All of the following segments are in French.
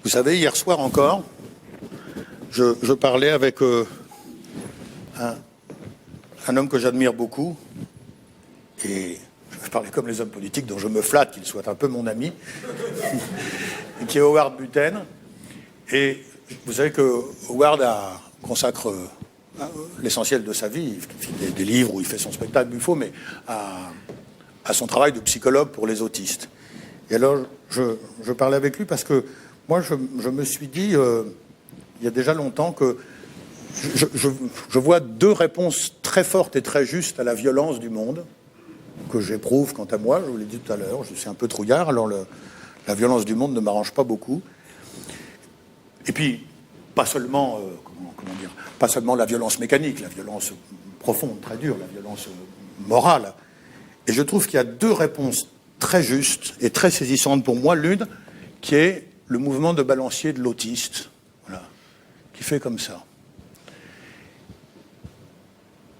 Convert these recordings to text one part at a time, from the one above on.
Vous savez, hier soir encore, je parlais avec un homme que j'admire beaucoup, et je parlais comme les hommes politiques dont je me flatte qu'il soit un peu mon ami, qui est Howard Buten. Et vous savez que Howard consacre l'essentiel de sa vie, il fait des livres où il fait son spectacle Buffo, mais à son travail de psychologue pour les autistes. Et alors, je parlais avec lui parce que moi, je me suis dit, il y a déjà longtemps, que je vois deux réponses très fortes et très justes à la violence du monde, que j'éprouve quant à moi. Je vous l'ai dit tout à l'heure, je suis un peu trouillard, alors la violence du monde ne m'arrange pas beaucoup. Et puis, pas seulement, pas seulement la violence mécanique, la violence profonde, très dure, la violence morale. Et je trouve qu'il y a deux réponses très justes et très saisissantes pour moi. L'une, qui est le mouvement de balancier de l'autiste, voilà, qui fait comme ça.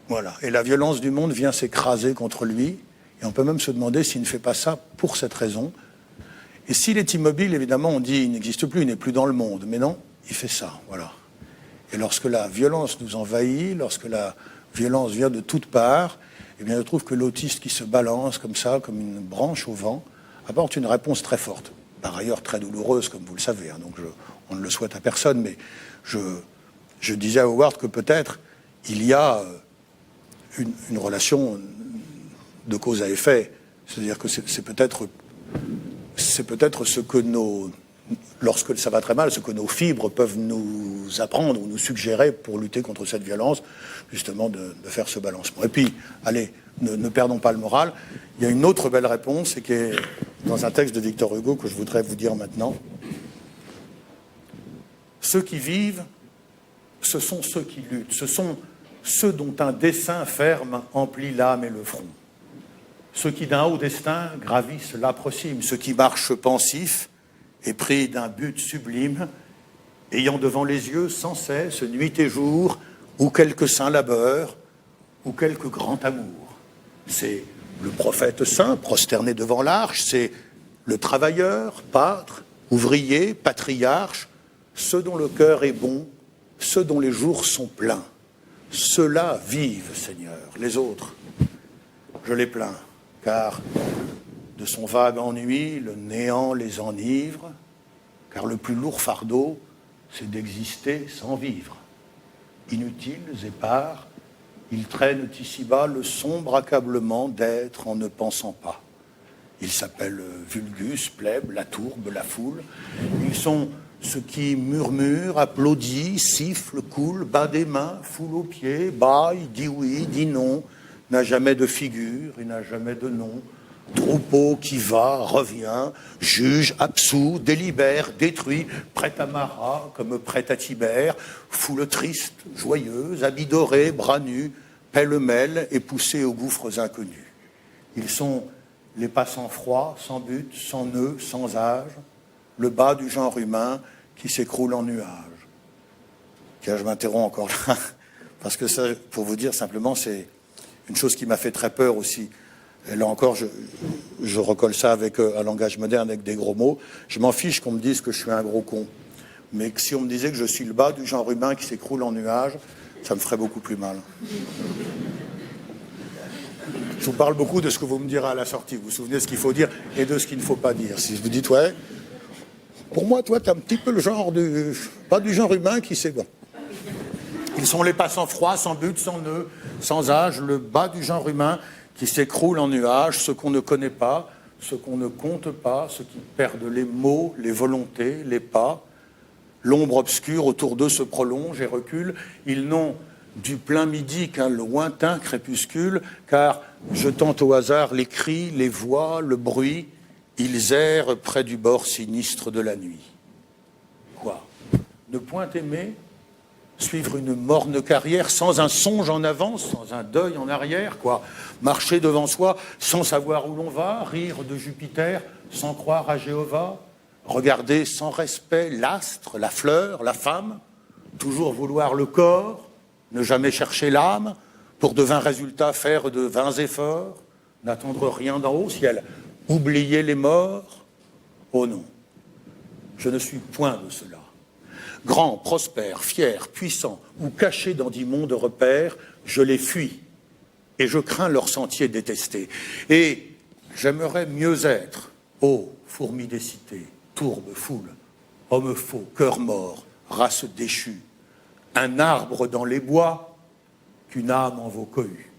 Voilà. Et la violence du monde vient s'écraser contre lui. Et on peut même se demander s'il ne fait pas ça pour cette raison. Et s'il est immobile, évidemment, on dit il n'existe plus, il n'est plus dans le monde. Mais non, il fait ça, voilà. Et lorsque la violence nous envahit, lorsque la violence vient de toutes parts, eh bien, je trouve que l'autiste qui se balance comme ça, comme une branche au vent, apporte une réponse très forte. Par ailleurs, très douloureuse, comme vous le savez. Hein, donc on ne le souhaite à personne, mais je disais à Howard que peut-être il y a une relation de cause à effet. C'est-à-dire que c'est peut-être ce que lorsque ça va très mal, ce que nos fibres peuvent nous apprendre ou nous suggérer pour lutter contre cette violence, justement de faire ce balancement. Et puis, allez, ne perdons pas le moral. Il y a une autre belle réponse, et qui est dans un texte de Victor Hugo que je voudrais vous dire maintenant. Ceux qui vivent, ce sont ceux qui luttent. Ce sont ceux dont un dessein ferme emplit l'âme et le front. Ceux qui d'un haut destin gravissent l'âpre cime. Ceux qui marchent pensifs et pris d'un but sublime, ayant devant les yeux sans cesse, nuit et jour, ou quelque saint labeur, ou quelque grand amour. C'est le prophète saint, prosterné devant l'arche, c'est le travailleur, pâtre, ouvrier, patriarche, ceux dont le cœur est bon, ceux dont les jours sont pleins. Ceux-là vivent, Seigneur. Les autres, je les plains, car de son vague ennui, le néant les enivre, car le plus lourd fardeau, c'est d'exister sans vivre. Inutiles, épars, ils traînent ici-bas le sombre accablement d'être en ne pensant pas. Ils s'appellent vulgus, plèbe, la tourbe, la foule. Ils sont ceux qui murmurent, applaudissent, sifflent, coulent, bat des mains, foule aux pieds, baille, dit oui, dit non, n'a jamais de figure et n'a jamais de nom. Troupeau qui va, revient, juge, absout, délibère, détruit, prêt à Marat comme prêt à Tibère, foule triste, joyeuse, habits dorés, bras nus, pêle-mêle et poussés aux gouffres inconnus. Ils sont les passants froids, sans but, sans nœud, sans âge, le bas du genre humain qui s'écroule en nuages. Tiens, je m'interromps encore là, parce que ça, pour vous dire simplement, c'est une chose qui m'a fait très peur aussi. Et là encore, je recolle ça avec un langage moderne, avec des gros mots. Je m'en fiche qu'on me dise que je suis un gros con. Mais que si on me disait que je suis le bas du genre humain qui s'écroule en nuages, ça me ferait beaucoup plus mal. Je vous parle beaucoup de ce que vous me direz à la sortie. Vous vous souvenez de ce qu'il faut dire et de ce qu'il ne faut pas dire. Si vous dites, ouais, pour moi, toi, tu es un petit peu le genre pas du genre humain qui s'est... Bon. Ils sont les passants froids, sans but, sans nœud, sans âge, le bas du genre humain qui s'écroule en nuages, ceux qu'on ne connaît pas, ceux qu'on ne compte pas, ceux qui perdent les mots, les volontés, les pas. L'ombre obscure autour d'eux se prolonge et recule. Ils n'ont du plein midi qu'un lointain crépuscule, car, jetant au hasard les cris, les voix, le bruit, ils errent près du bord sinistre de la nuit. Quoi ? Ne point aimer ? Suivre une morne carrière sans un songe en avance, sans un deuil en arrière, quoi. Marcher devant soi sans savoir où l'on va, rire de Jupiter sans croire à Jéhovah, regarder sans respect l'astre, la fleur, la femme, toujours vouloir le corps, ne jamais chercher l'âme, pour de vains résultats faire de vains efforts, n'attendre rien d'en haut, ciel, oublier les morts, oh non. Je ne suis point de cela. Grand, prospère, fier, puissant ou caché dans d'immondes repères, je les fuis et je crains leurs sentiers détestés. Et j'aimerais mieux être, ô fourmis des cités, tourbe, foule, homme faux, cœur mort, race déchue, un arbre dans les bois qu'une âme en vos cohues.